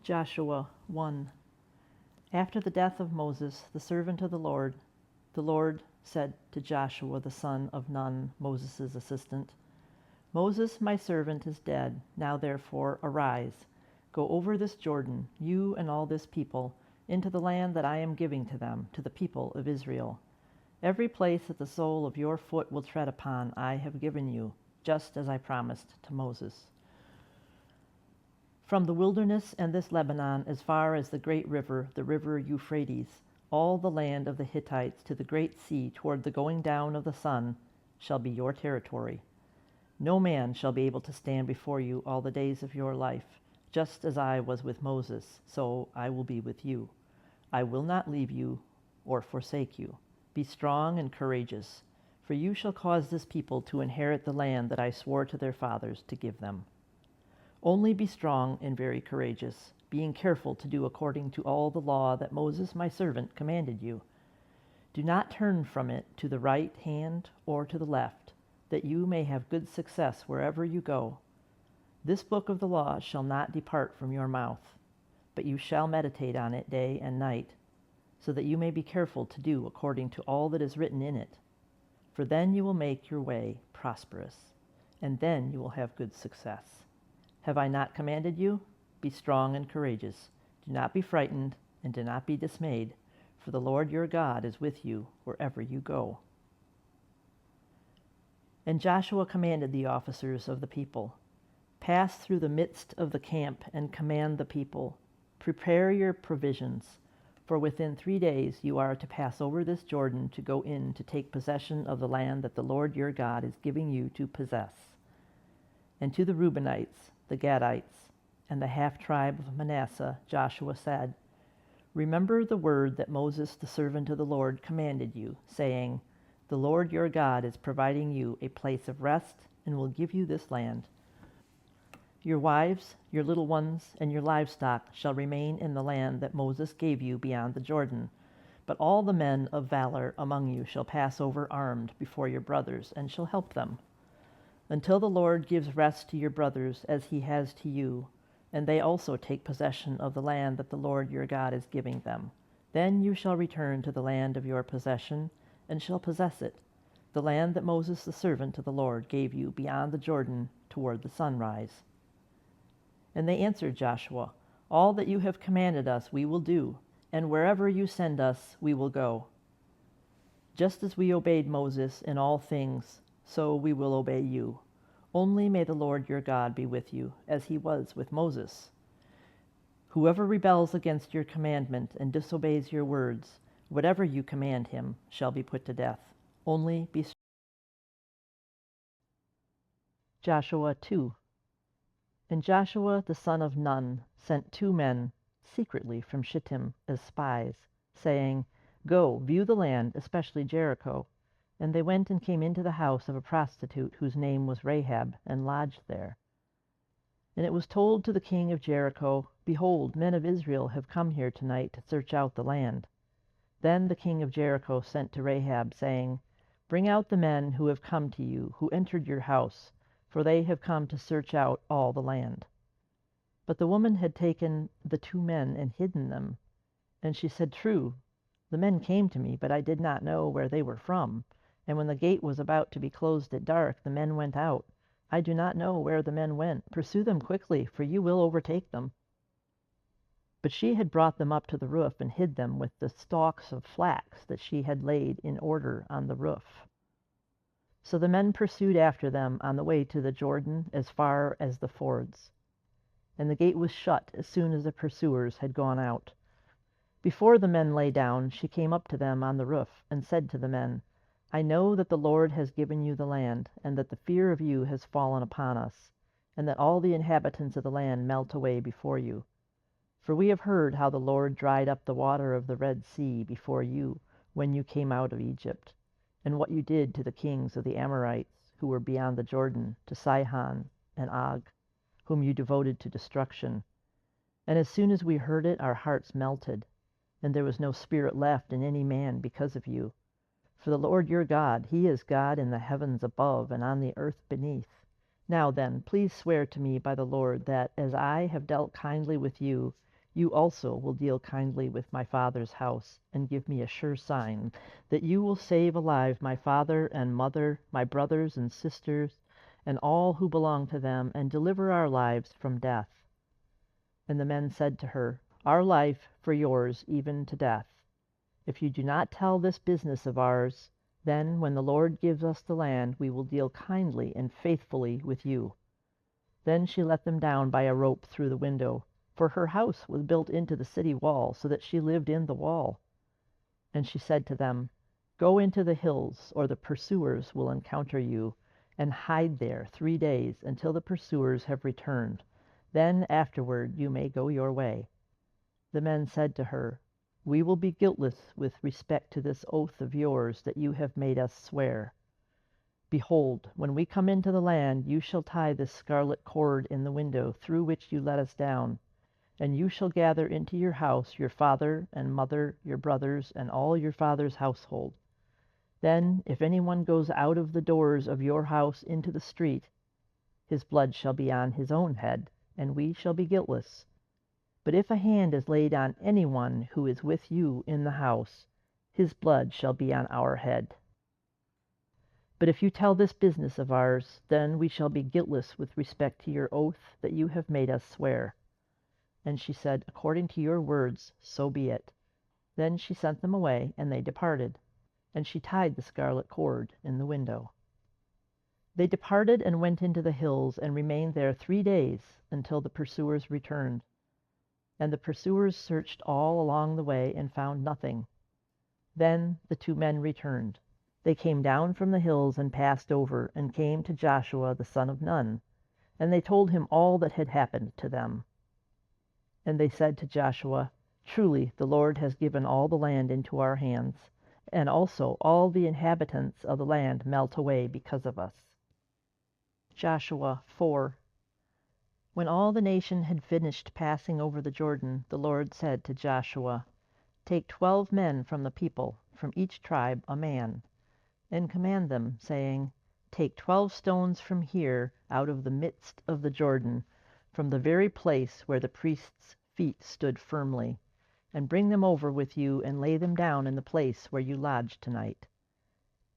Joshua 1. After the death of Moses, the servant of the Lord said to Joshua the son of Nun, Moses' assistant, Moses, my servant, is dead. Now therefore arise, go over this Jordan, you and all this people, into the land that I am giving to them, to the people of Israel. Every place that the sole of your foot will tread upon I have given you, just as I promised to Moses. From the wilderness and this Lebanon as far as the great river, the river Euphrates, all the land of the Hittites to the great sea toward the going down of the sun shall be your territory. No man shall be able to stand before you all the days of your life. Just as I was with Moses, so I will be with you. I will not leave you or forsake you. Be strong and courageous, for you shall cause this people to inherit the land that I swore to their fathers to give them. Only be strong and very courageous, being careful to do according to all the law that Moses my servant commanded you. Do not turn from it to the right hand or to the left, that you may have good success wherever you go. This book of the law shall not depart from your mouth, but you shall meditate on it day and night, so that you may be careful to do according to all that is written in it. For then you will make your way prosperous, and then you will have good success. Have I not commanded you? Be strong and courageous. Do not be frightened, and do not be dismayed, for the Lord your God is with you wherever you go. And Joshua commanded the officers of the people, pass through the midst of the camp and command the people, prepare your provisions, for within 3 days you are to pass over this Jordan to go in to take possession of the land that the Lord your God is giving you to possess. And to the Reubenites, the Gadites, and the half-tribe of Manasseh, Joshua said, remember the word that Moses, the servant of the Lord, commanded you, saying, the Lord your God is providing you a place of rest and will give you this land. Your wives, your little ones, and your livestock shall remain in the land that Moses gave you beyond the Jordan. But all the men of valor among you shall pass over armed before your brothers, and shall help them, until the Lord gives rest to your brothers as he has to you, and they also take possession of the land that the Lord your God is giving them. Then you shall return to the land of your possession, and shall possess it, the land that Moses the servant of the Lord gave you beyond the Jordan toward the sunrise. And they answered Joshua, all that you have commanded us we will do, and wherever you send us we will go. Just as we obeyed Moses in all things, so we will obey you. Only may the Lord your God be with you, as he was with Moses. Whoever rebels against your commandment and disobeys your words, whatever you command him, shall be put to death. Only be strong. Joshua 2. And Joshua the son of Nun sent 2 men secretly from Shittim as spies, saying, go, view the land, especially Jericho. And they went and came into the house of a prostitute whose name was Rahab, and lodged there. And it was told to the king of Jericho, behold, men of Israel have come here tonight to search out the land. Then the king of Jericho sent to Rahab, saying, bring out the men who have come to you, who entered your house, for they have come to search out all the land. But the woman had taken the 2 men and hidden them. And she said, true, the men came to me, but I did not know where they were from. And when the gate was about to be closed at dark, the men went out. I do not know where the men went. Pursue them quickly, for you will overtake them. But she had brought them up to the roof and hid them with the stalks of flax that she had laid in order on the roof. So the men pursued after them on the way to the Jordan as far as the fords. And the gate was shut as soon as the pursuers had gone out. Before the men lay down, she came up to them on the roof and said to the men, I know that the Lord has given you the land, and that the fear of you has fallen upon us, and that all the inhabitants of the land melt away before you. For we have heard how the Lord dried up the water of the Red Sea before you when you came out of Egypt, and what you did to the kings of the Amorites who were beyond the Jordan, to Sihon and Og, whom you devoted to destruction. And as soon as we heard it, our hearts melted, and there was no spirit left in any man because of you. For the Lord your God, he is God in the heavens above and on the earth beneath. Now then, please swear to me by the Lord that, as I have dealt kindly with you, you also will deal kindly with my father's house, and give me a sure sign that you will save alive my father and mother, my brothers and sisters, and all who belong to them, and deliver our lives from death." And the men said to her, "Our life for yours, even to death. If you do not tell this business of ours, then when the Lord gives us the land, we will deal kindly and faithfully with you." Then she let them down by a rope through the window, for her house was built into the city wall, so that she lived in the wall. And she said to them, "Go into the hills, or the pursuers will encounter you, and hide there 3 days until the pursuers have returned. Then afterward you may go your way." The men said to her, "We will be guiltless with respect to this oath of yours that you have made us swear. Behold, when we come into the land, you shall tie this scarlet cord in the window through which you let us down, and you shall gather into your house your father and mother, your brothers, and all your father's household. Then, if anyone goes out of the doors of your house into the street, his blood shall be on his own head, and we shall be guiltless. But if a hand is laid on anyone who is with you in the house, his blood shall be on our head. But if you tell this business of ours, then we shall be guiltless with respect to your oath that you have made us swear." And she said, "According to your words, so be it." Then she sent them away, and they departed. And she tied the scarlet cord in the window. They departed and went into the hills, and remained there 3 days, until the pursuers returned. And the pursuers searched all along the way, and found nothing. Then the 2 men returned. They came down from the hills and passed over, and came to Joshua the son of Nun, and they told him all that had happened to them. And they said to Joshua, "Truly the Lord has given all the land into our hands, and also all the inhabitants of the land melt away because of us." Joshua 4. When all the nation had finished passing over the Jordan, the Lord said to Joshua, "Take 12 men from the people, from each tribe a man, and command them, saying, Take 12 stones from here, out of the midst of the Jordan, from the very place where the priests' feet stood firmly, and bring them over with you, and lay them down in the place where you lodge tonight."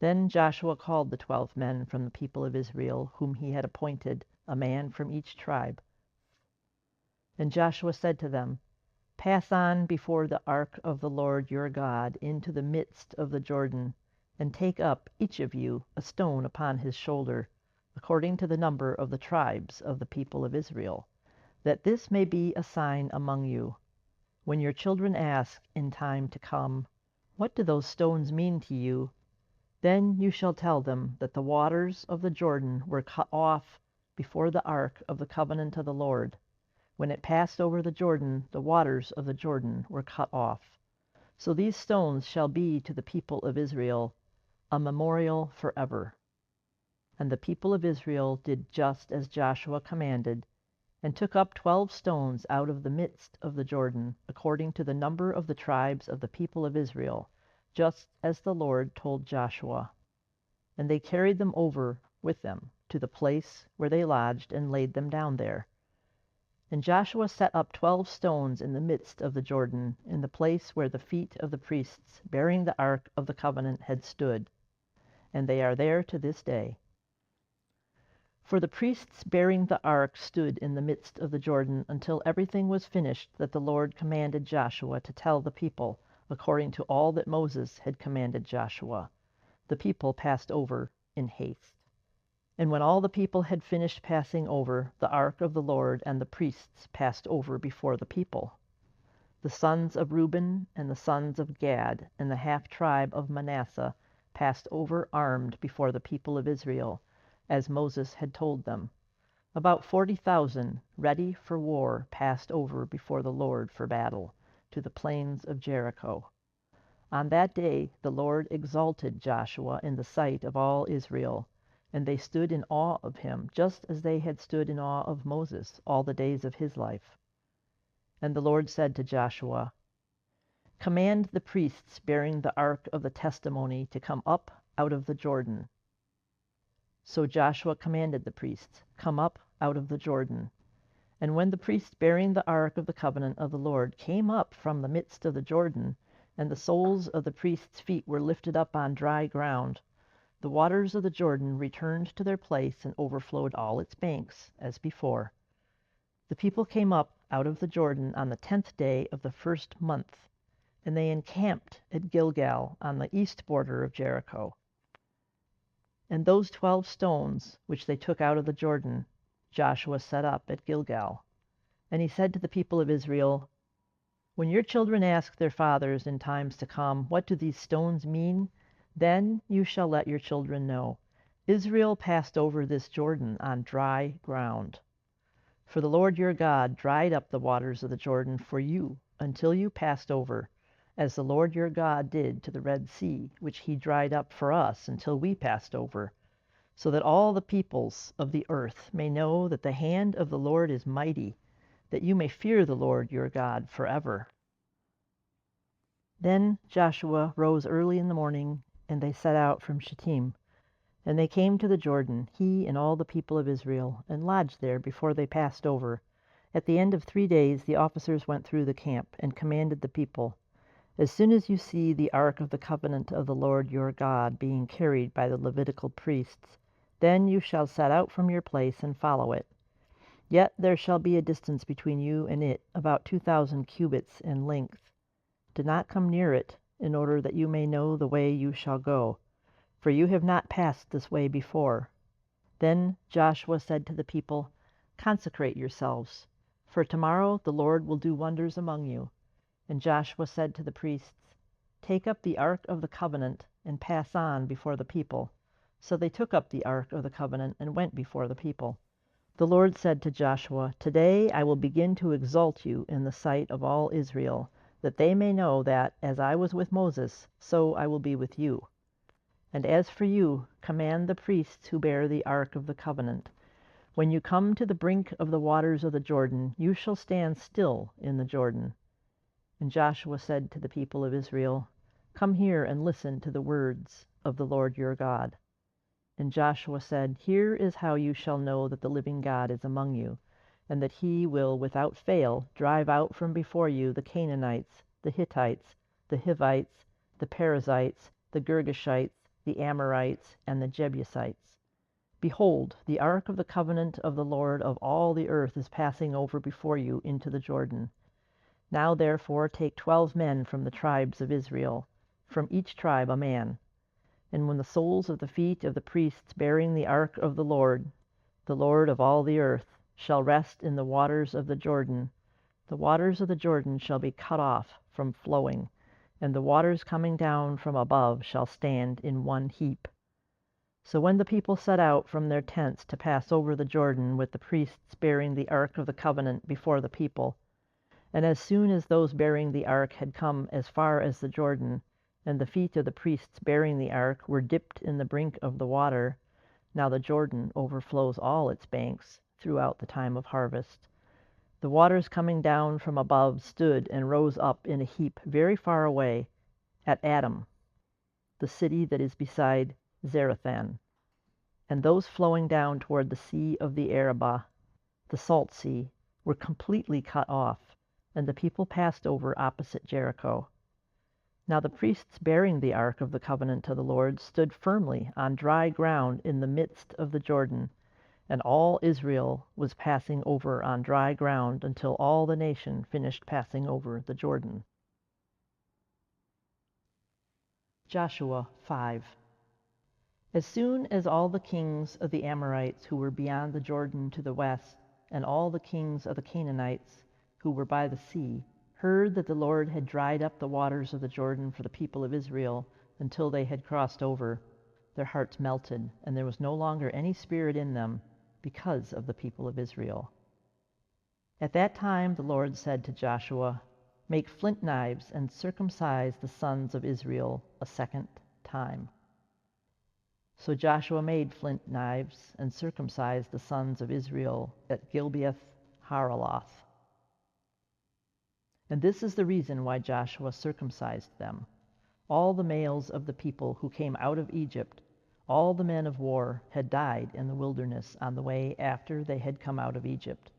Then Joshua called the 12 men from the people of Israel, whom he had appointed, a man from each tribe. And Joshua said to them, "Pass on before the ark of the Lord your God into the midst of the Jordan, and take up, each of you, a stone upon his shoulder, according to the number of the tribes of the people of Israel, that this may be a sign among you. When your children ask in time to come, 'What do those stones mean to you?' then you shall tell them that the waters of the Jordan were cut off before the ark of the covenant of the Lord. When it passed over the Jordan, the waters of the Jordan were cut off. So these stones shall be to the people of Israel a memorial forever." And the people of Israel did just as Joshua commanded, and took up 12 stones out of the midst of the Jordan, according to the number of the tribes of the people of Israel, just as the Lord told Joshua. And they carried them over with them to the place where they lodged, and laid them down there. And Joshua set up 12 stones in the midst of the Jordan, in the place where the feet of the priests bearing the ark of the covenant had stood, and they are there to this day. For the priests bearing the ark stood in the midst of the Jordan until everything was finished that the Lord commanded Joshua to tell the people, according to all that Moses had commanded Joshua. The people passed over in haste. And when all the people had finished passing over, the ark of the Lord and the priests passed over before the people. The sons of Reuben and the sons of Gad and the half-tribe of Manasseh passed over armed before the people of Israel, as Moses had told them. About 40,000, ready for war, passed over before the Lord for battle, to the plains of Jericho. On that day the Lord exalted Joshua in the sight of all Israel, and they stood in awe of him, just as they had stood in awe of Moses all the days of his life. And the Lord said to Joshua, "Command the priests bearing the ark of the testimony to come up out of the Jordan." So Joshua commanded the priests, "Come up out of the Jordan." And when the priests bearing the ark of the covenant of the Lord came up from the midst of the Jordan, and the soles of the priests' feet were lifted up on dry ground, the waters of the Jordan returned to their place and overflowed all its banks, as before. The people came up out of the Jordan on the 10th day of the first month, and they encamped at Gilgal on the east border of Jericho. And those 12 stones which they took out of the Jordan, Joshua set up at Gilgal. And he said to the people of Israel, "When your children ask their fathers in times to come, 'What do these stones mean?' then you shall let your children know, 'Israel passed over this Jordan on dry ground.' For the Lord your God dried up the waters of the Jordan for you until you passed over, as the Lord your God did to the Red Sea, which he dried up for us until we passed over, so that all the peoples of the earth may know that the hand of the Lord is mighty, that you may fear the Lord your God forever." Then Joshua rose early in the morning, and they set out from Shittim. And they came to the Jordan, he and all the people of Israel, and lodged there before they passed over. At the end of 3 days the officers went through the camp, and commanded the people, "As soon as you see the ark of the covenant of the Lord your God being carried by the Levitical priests, then you shall set out from your place and follow it. Yet there shall be a distance between you and it, about 2,000 cubits in length. Do not come near it, in order that you may know the way you shall go, for you have not passed this way before." Then Joshua said to the people, "Consecrate yourselves, for tomorrow the Lord will do wonders among you." And Joshua said to the priests, "Take up the ark of the covenant and pass on before the people." So they took up the ark of the covenant and went before the people. The Lord said to Joshua, "Today I will begin to exalt you in the sight of all Israel, that they may know that, as I was with Moses, so I will be with you. And as for you, command the priests who bear the ark of the covenant, when you come to the brink of the waters of the Jordan, you shall stand still in the Jordan." And Joshua said to the people of Israel, "Come here and listen to the words of the Lord your God." And Joshua said, "Here is how you shall know that the living God is among you, and that he will without fail drive out from before you the Canaanites, the Hittites, the Hivites, the Perizzites, the Girgashites, the Amorites, and the Jebusites. Behold, the ark of the covenant of the Lord of all the earth is passing over before you into the Jordan. Now therefore take 12 men from the tribes of Israel, from each tribe a man. And when the soles of the feet of the priests bearing the ark of the Lord of all the earth, shall rest in the waters of the Jordan, the waters of the Jordan shall be cut off from flowing, and the waters coming down from above shall stand in one heap." So when the people set out from their tents to pass over the Jordan with the priests bearing the ark of the covenant before the people, and as soon as those bearing the ark had come as far as the Jordan, and the feet of the priests bearing the ark were dipped in the brink of the water, now the Jordan overflows all its banks throughout the time of harvest, the waters coming down from above stood and rose up in a heap very far away at Adam, the city that is beside Zarethan, and those flowing down toward the sea of the Arabah, the salt sea, were completely cut off, and the people passed over opposite Jericho. Now the priests bearing the ark of the covenant of the Lord stood firmly on dry ground in the midst of the Jordan, and all Israel was passing over on dry ground until all the nation finished passing over the Jordan. Joshua 5. As soon as all the kings of the Amorites who were beyond the Jordan to the west, and all the kings of the Canaanites who were by the sea, heard that the Lord had dried up the waters of the Jordan for the people of Israel until they had crossed over, their hearts melted, and there was no longer any spirit in them because of the people of Israel. At that time the Lord said to Joshua, "Make flint knives and circumcise the sons of Israel a second time." So Joshua made flint knives and circumcised the sons of Israel at Gibeath Haraloth. And this is the reason why Joshua circumcised them. All the males of the people who came out of Egypt, all the men of war, had died in the wilderness on the way after they had come out of Egypt.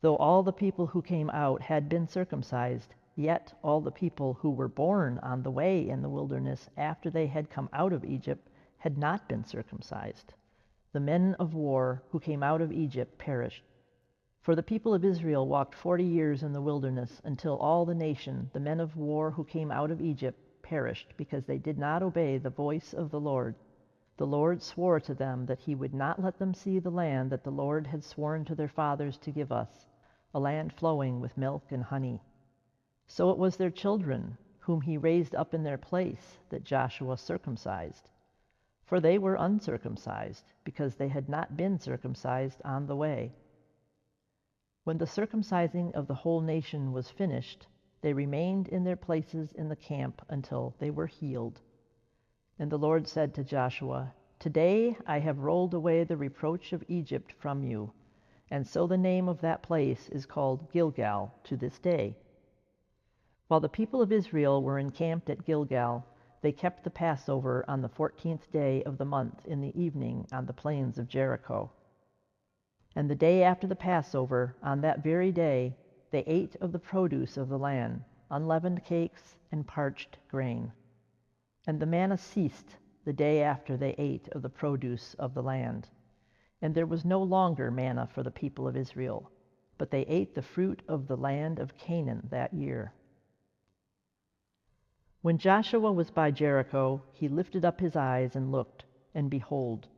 Though all the people who came out had been circumcised, yet all the people who were born on the way in the wilderness after they had come out of Egypt had not been circumcised. The men of war who came out of Egypt perished. For the people of Israel walked 40 years in the wilderness until all the nation, the men of war who came out of Egypt, perished because they did not obey the voice of the Lord. The Lord swore to them that he would not let them see the land that the Lord had sworn to their fathers to give us, a land flowing with milk and honey. So it was their children, whom he raised up in their place, that Joshua circumcised. For they were uncircumcised, because they had not been circumcised on the way. When the circumcising of the whole nation was finished, they remained in their places in the camp until they were healed. And the Lord said to Joshua, "Today I have rolled away the reproach of Egypt from you." And so the name of that place is called Gilgal to this day. While the people of Israel were encamped at Gilgal, they kept the Passover on the 14th day of the month in the evening on the plains of Jericho. And the day after the Passover, on that very day, they ate of the produce of the land, unleavened cakes and parched grain. And the manna ceased the day after they ate of the produce of the land. And there was no longer manna for the people of Israel, but they ate the fruit of the land of Canaan that year. When Joshua was by Jericho, he lifted up his eyes and looked, and behold,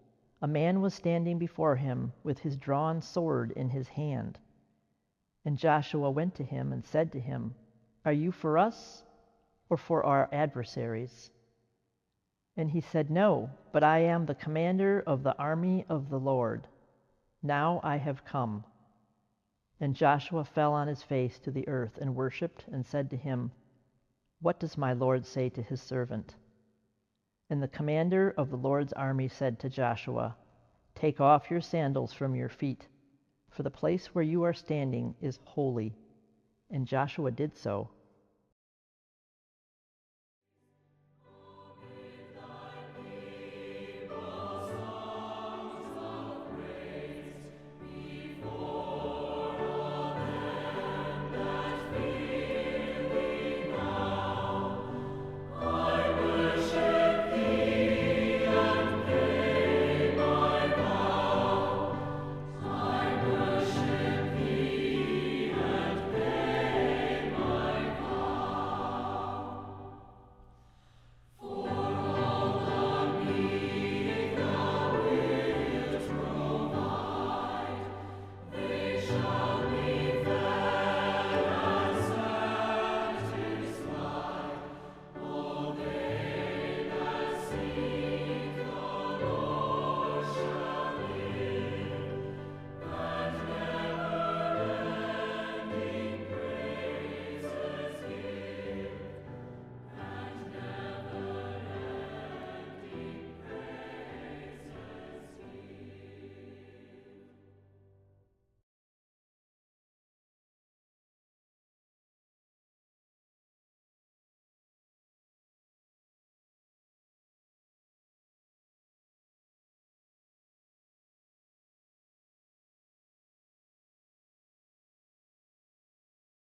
a man was standing before him with his drawn sword in his hand. And Joshua went to him and said to him, "Are you for us or for our adversaries?" And he said, "No, but I am the commander of the army of the Lord. Now I have come." And Joshua fell on his face to the earth and worshipped and said to him, "What does my Lord say to his servant?" And the commander of the Lord's army said to Joshua, "Take off your sandals from your feet, for the place where you are standing is holy." And Joshua did so.